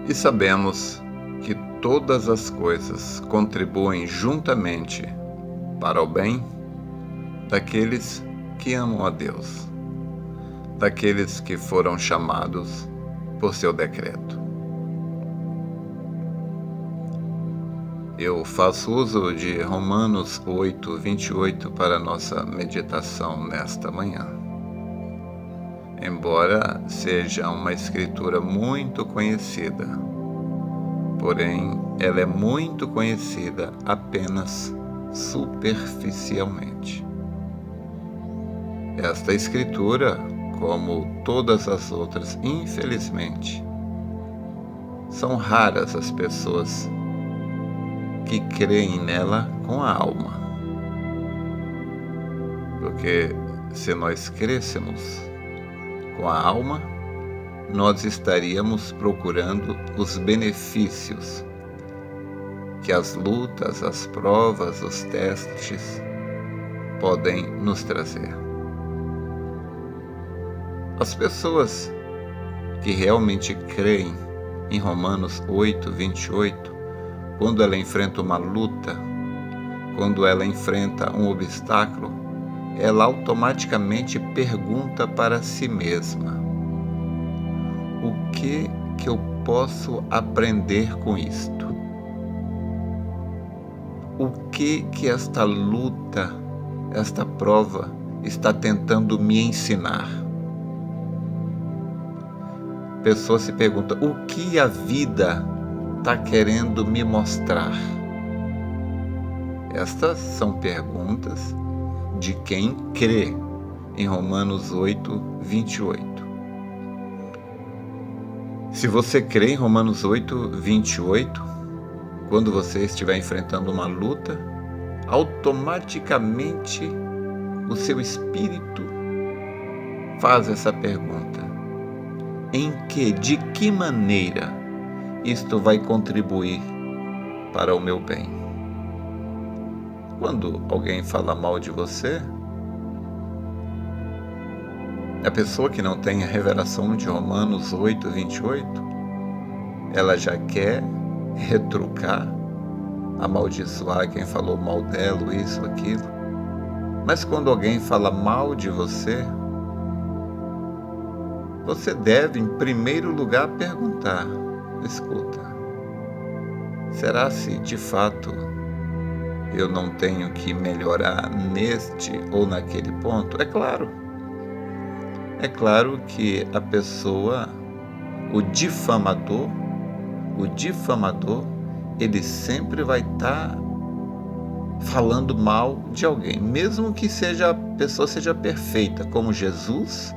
E sabemos que todas as coisas contribuem juntamente para o bem daqueles que amam a Deus, daqueles que foram chamados por seu decreto. Eu faço uso de Romanos 8, 28 para nossa meditação nesta manhã. Embora seja uma escritura muito conhecida, porém ela é muito conhecida apenas superficialmente. Esta escritura, como todas as outras, infelizmente, são raras as pessoas que creem nela com a alma. Porque se nós crêssemos com a alma, nós estaríamos procurando os benefícios que as lutas, as provas, os testes podem nos trazer. As pessoas que realmente creem em Romanos 8, 28, quando ela enfrenta uma luta, quando ela enfrenta um obstáculo, ela automaticamente pergunta para si mesma: o que eu posso aprender com isto? O que esta luta, esta prova está tentando me ensinar? A pessoa se pergunta: o que a vida está querendo me mostrar? Estas são perguntas de quem crê em Romanos 8, 28. Se você crê em Romanos 8, 28, quando você estiver enfrentando uma luta, automaticamente o seu espírito faz essa pergunta: de que maneira isto vai contribuir para o meu bem? Quando alguém fala mal de você, a pessoa que não tem a revelação de Romanos 8, 28, ela já quer retrucar, amaldiçoar quem falou mal dela, isso, aquilo. Mas quando alguém fala mal de você, você deve, em primeiro lugar, perguntar: escuta, será se de fato eu não tenho que melhorar neste ou naquele ponto? É claro que a pessoa, o difamador, ele sempre vai estar falando mal de alguém, mesmo que a pessoa seja perfeita, como Jesus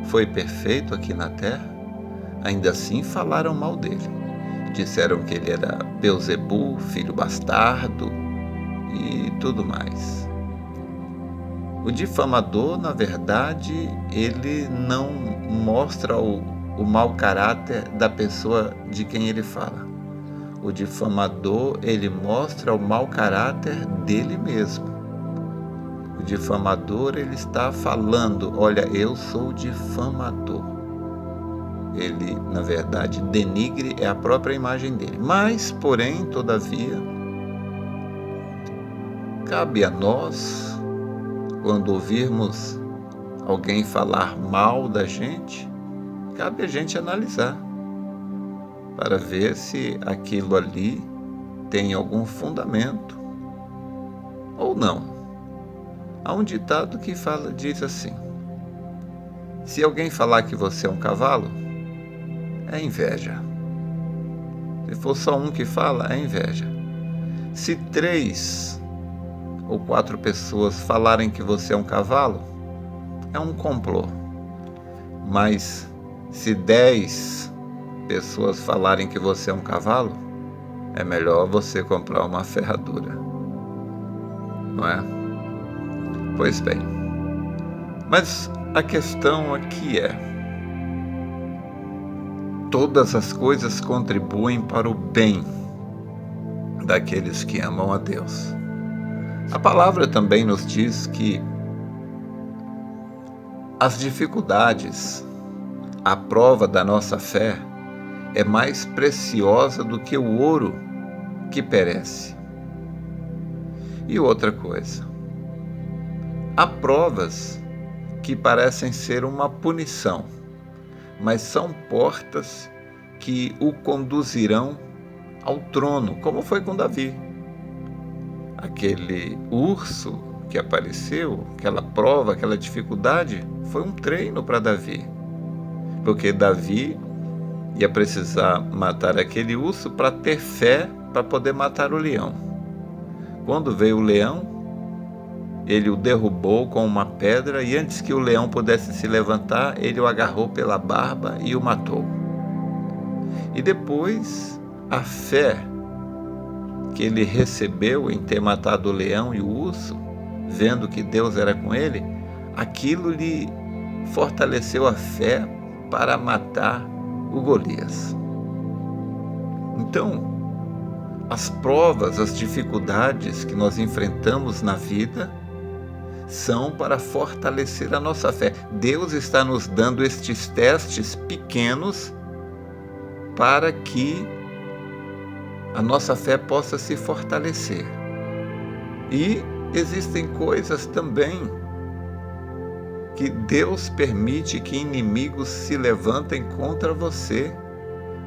foi perfeito aqui na terra. Ainda assim falaram mal dele. Disseram que ele era Beelzebul, filho bastardo e tudo mais. O difamador, na verdade, ele não mostra o mau caráter da pessoa de quem ele fala. O difamador, ele mostra o mau caráter dele mesmo. O difamador, ele está falando: olha, eu sou difamador. Ele, na verdade, denigre a própria imagem dele. Mas, porém, todavia, cabe a nós, quando ouvirmos alguém falar mal da gente, cabe a gente analisar para ver se aquilo ali tem algum fundamento ou não. Há um ditado que diz assim: se alguém falar que você é um cavalo, é inveja. Se for só um que fala, é inveja. Se 3 ou 4 pessoas falarem que você é um cavalo, é um complô. Mas se 10 pessoas falarem que você é um cavalo, é melhor você comprar uma ferradura, não é? Pois bem, mas a questão aqui é: todas as coisas contribuem para o bem daqueles que amam a Deus. A palavra também nos diz que as dificuldades, a prova da nossa fé, é mais preciosa do que o ouro que perece. E outra coisa, há provas que parecem ser uma punição, mas são portas que o conduzirão ao trono, como foi com Davi. Aquele urso que apareceu, aquela prova, aquela dificuldade, foi um treino para Davi, porque Davi ia precisar matar aquele urso para ter fé para poder matar o leão. Quando veio o leão, ele o derrubou com uma pedra e antes que o leão pudesse se levantar, ele o agarrou pela barba e o matou. E depois, a fé que ele recebeu em ter matado o leão e o urso, vendo que Deus era com ele, aquilo lhe fortaleceu a fé para matar o Golias. Então, as provas, as dificuldades que nós enfrentamos na vida são para fortalecer a nossa fé. Deus está nos dando estes testes pequenos para que a nossa fé possa se fortalecer. E existem coisas também que Deus permite que inimigos se levantem contra você,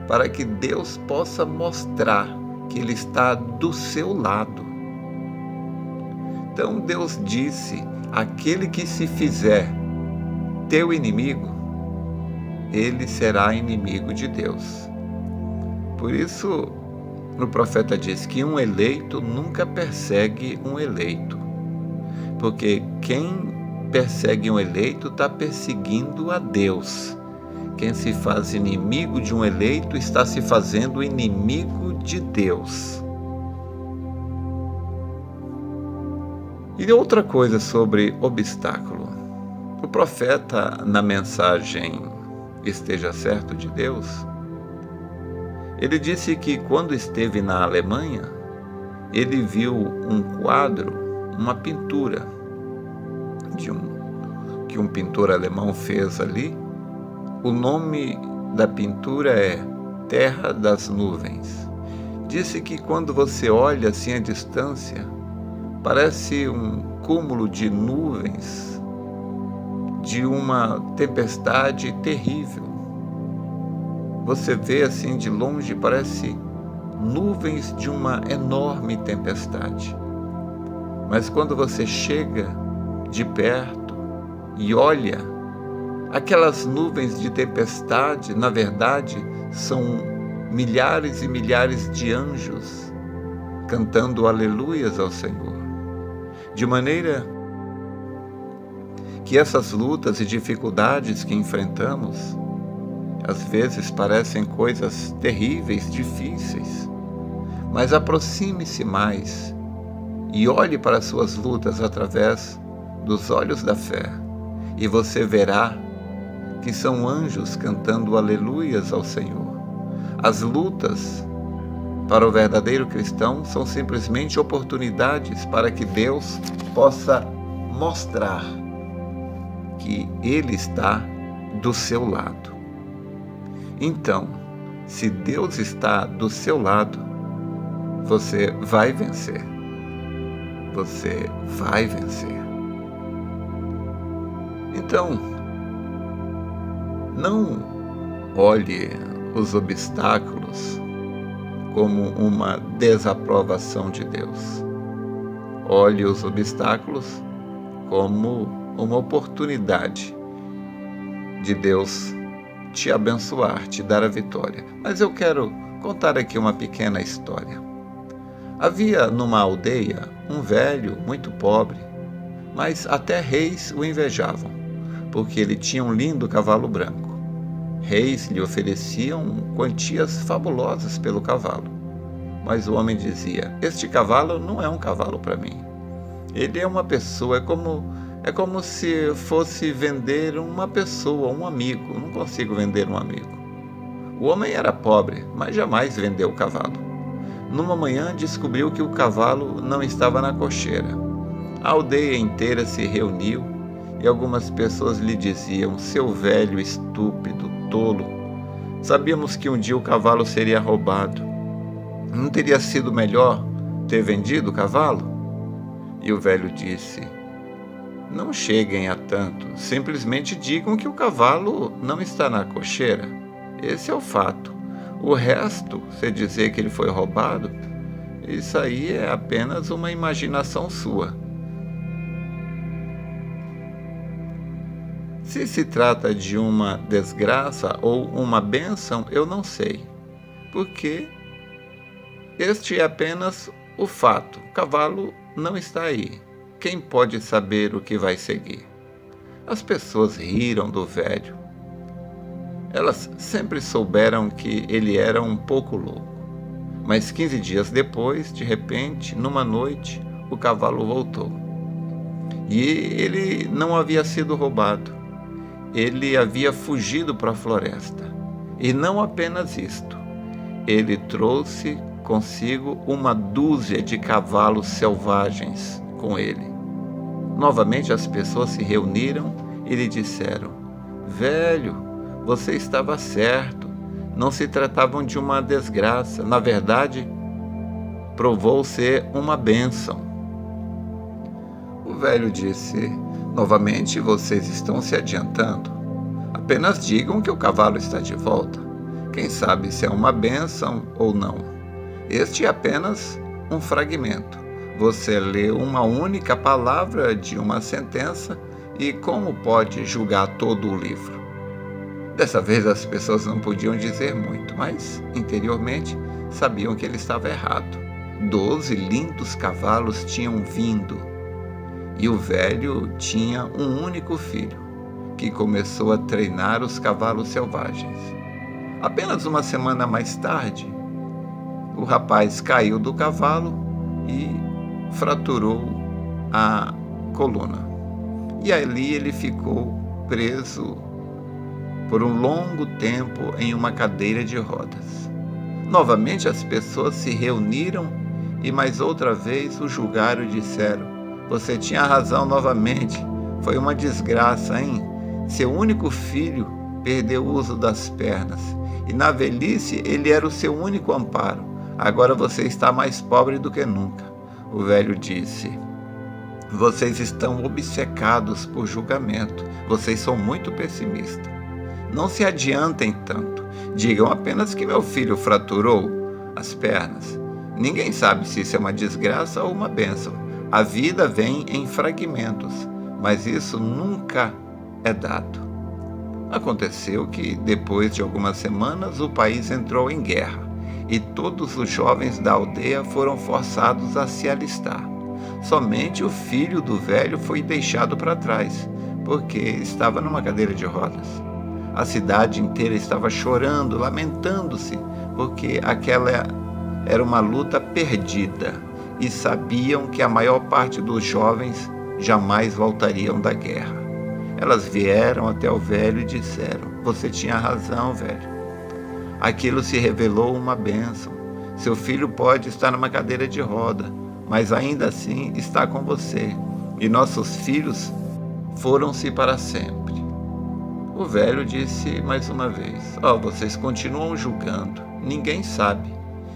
para que Deus possa mostrar que Ele está do seu lado. Então Deus disse: aquele que se fizer teu inimigo, ele será inimigo de Deus. Por isso, o profeta diz que um eleito nunca persegue um eleito, porque quem persegue um eleito está perseguindo a Deus. Quem se faz inimigo de um eleito está se fazendo inimigo de Deus. E outra coisa sobre obstáculo. O profeta, na mensagem Esteja Certo de Deus, ele disse que quando esteve na Alemanha, ele viu um quadro, uma pintura que um pintor alemão fez ali. O nome da pintura é Terra das Nuvens. Disse que quando você olha assim à distância, parece um cúmulo de nuvens de uma tempestade terrível. Você vê assim de longe, parece nuvens de uma enorme tempestade. Mas quando você chega de perto e olha, aquelas nuvens de tempestade, na verdade, são milhares e milhares de anjos cantando aleluias ao Senhor. De maneira que essas lutas e dificuldades que enfrentamos, às vezes parecem coisas terríveis, difíceis, mas aproxime-se mais e olhe para as suas lutas através dos olhos da fé, e você verá que são anjos cantando aleluias ao Senhor. As lutas para o verdadeiro cristão são simplesmente oportunidades para que Deus possa mostrar que Ele está do seu lado. Então, se Deus está do seu lado, você vai vencer. Você vai vencer. Então, não olhe os obstáculos como uma desaprovação de Deus. Olhe os obstáculos como uma oportunidade de Deus te abençoar, te dar a vitória. Mas eu quero contar aqui uma pequena história. Havia numa aldeia um velho muito pobre, mas até reis o invejavam, porque ele tinha um lindo cavalo branco. Reis lhe ofereciam quantias fabulosas pelo cavalo, mas o homem dizia: este cavalo não é um cavalo para mim. Ele é uma pessoa, é como se fosse vender uma pessoa, um amigo. Eu não consigo vender um amigo. O homem era pobre, mas jamais vendeu o cavalo. Numa manhã descobriu que o cavalo não estava na cocheira. A aldeia inteira se reuniu e algumas pessoas lhe diziam: seu velho estúpido, tolo, Sabíamos que um dia o cavalo seria roubado. Não teria sido melhor ter vendido o cavalo? E o velho disse: não cheguem a tanto, simplesmente digam que o cavalo não está na cocheira. Esse é o fato. O resto, se dizer que ele foi roubado, isso aí é apenas uma imaginação sua. Se se trata de uma desgraça ou uma bênção, eu não sei, porque este é apenas o fato. O cavalo não está aí. Quem pode saber o que vai seguir? As pessoas riram do velho. Elas sempre souberam que ele era um pouco louco. Mas 15 dias depois, de repente, numa noite, o cavalo voltou. E ele não havia sido roubado. Ele havia fugido para a floresta. E não apenas isto. Ele trouxe consigo uma dúzia de cavalos selvagens com ele. Novamente as pessoas se reuniram e lhe disseram: velho, você estava certo. Não se tratavam de uma desgraça. Na verdade, provou ser uma bênção. O velho disse: novamente vocês estão se adiantando. Apenas digam que o cavalo está de volta. Quem sabe se é uma bênção ou não. Este é apenas um fragmento. Você lê uma única palavra de uma sentença e como pode julgar todo o livro? Dessa vez as pessoas não podiam dizer muito, mas interiormente sabiam que ele estava errado. 12 lindos cavalos tinham vindo e o velho tinha um único filho, que começou a treinar os cavalos selvagens. Apenas uma semana mais tarde, o rapaz caiu do cavalo e fraturou a coluna. E ali ele ficou preso por um longo tempo em uma cadeira de rodas. Novamente as pessoas se reuniram e mais outra vez o julgaram e disseram: você tinha razão novamente, foi uma desgraça, hein? Seu único filho perdeu o uso das pernas e na velhice ele era o seu único amparo. Agora você está mais pobre do que nunca. O velho disse: vocês estão obcecados por julgamento. Vocês são muito pessimistas. Não se adiantem tanto. Digam apenas que meu filho fraturou as pernas. Ninguém sabe se isso é uma desgraça ou uma bênção. A vida vem em fragmentos, mas isso nunca é dado. Aconteceu que, depois de algumas semanas, o país entrou em guerra e todos os jovens da aldeia foram forçados a se alistar. Somente o filho do velho foi deixado para trás, porque estava numa cadeira de rodas. A cidade inteira estava chorando, lamentando-se, porque aquela era uma luta perdida e sabiam que a maior parte dos jovens jamais voltariam da guerra. Elas vieram até o velho e disseram: você tinha razão, velho. Aquilo se revelou uma bênção. Seu filho pode estar numa cadeira de roda, mas ainda assim está com você. E nossos filhos foram-se para sempre. O velho disse mais uma vez: vocês continuam julgando. Ninguém sabe.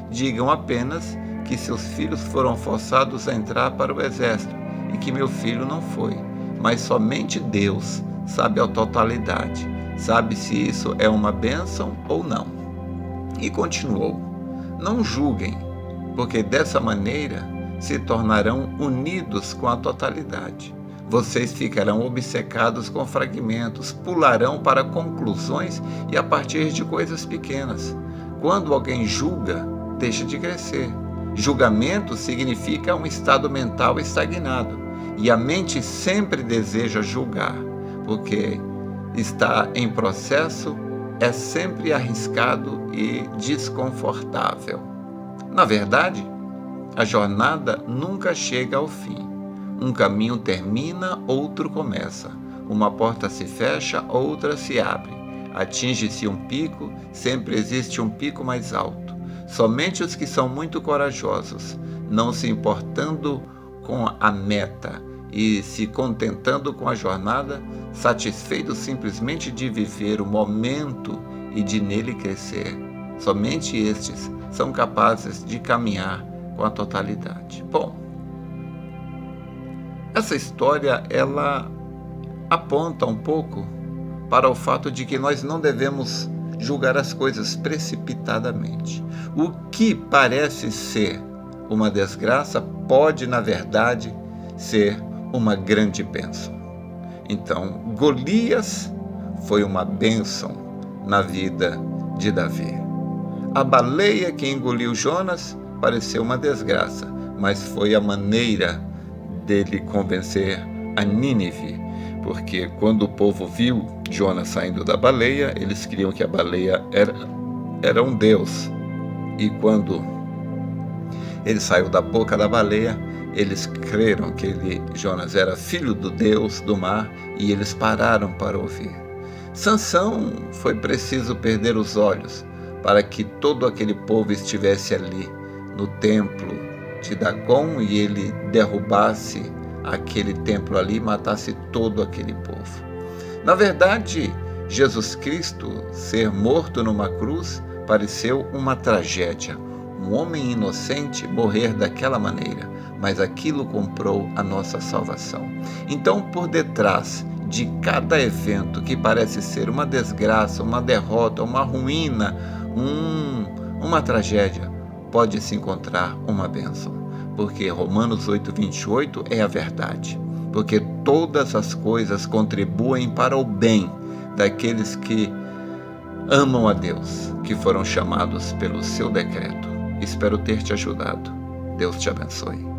Digam apenas que seus filhos foram forçados a entrar para o exército e que meu filho não foi. Mas somente Deus sabe a totalidade. Sabe se isso é uma bênção ou não. E continuou: não julguem, porque dessa maneira se tornarão unidos com a totalidade. Vocês ficarão obcecados com fragmentos, pularão para conclusões e a partir de coisas pequenas. Quando alguém julga, deixa de crescer. Julgamento significa um estado mental estagnado, e a mente sempre deseja julgar, porque está em processo é sempre arriscado e desconfortável. Na verdade, a jornada nunca chega ao fim. Um caminho termina, outro começa. Uma porta se fecha, outra se abre. Atinge-se um pico, sempre existe um pico mais alto. Somente os que são muito corajosos, não se importando com a meta e se contentando com a jornada, satisfeitos simplesmente de viver o momento e de nele crescer. Somente estes são capazes de caminhar com a totalidade. Bom, essa história, ela aponta um pouco para o fato de que nós não devemos julgar as coisas precipitadamente. O que parece ser uma desgraça pode, na verdade, ser uma grande bênção. Então, Golias foi uma bênção na vida de Davi. A baleia que engoliu Jonas pareceu uma desgraça, mas foi a maneira dele convencer a Nínive, porque quando o povo viu Jonas saindo da baleia, eles criam que a baleia era um deus. E quando ele saiu da boca da baleia, eles creram que Jonas era filho do deus do mar, e eles pararam para ouvir. Sansão foi preciso perder os olhos para que todo aquele povo estivesse ali no templo de Dagon e ele derrubasse aquele templo ali e matasse todo aquele povo. Na verdade, Jesus Cristo ser morto numa cruz pareceu uma tragédia. Um homem inocente morrer daquela maneira, mas aquilo comprou a nossa salvação. Então, por detrás de cada evento que parece ser uma desgraça, uma derrota, uma ruína, uma tragédia, pode se encontrar uma bênção, porque Romanos 8:28 é a verdade, porque todas as coisas contribuem para o bem daqueles que amam a Deus, que foram chamados pelo seu decreto. Espero ter te ajudado. Deus te abençoe.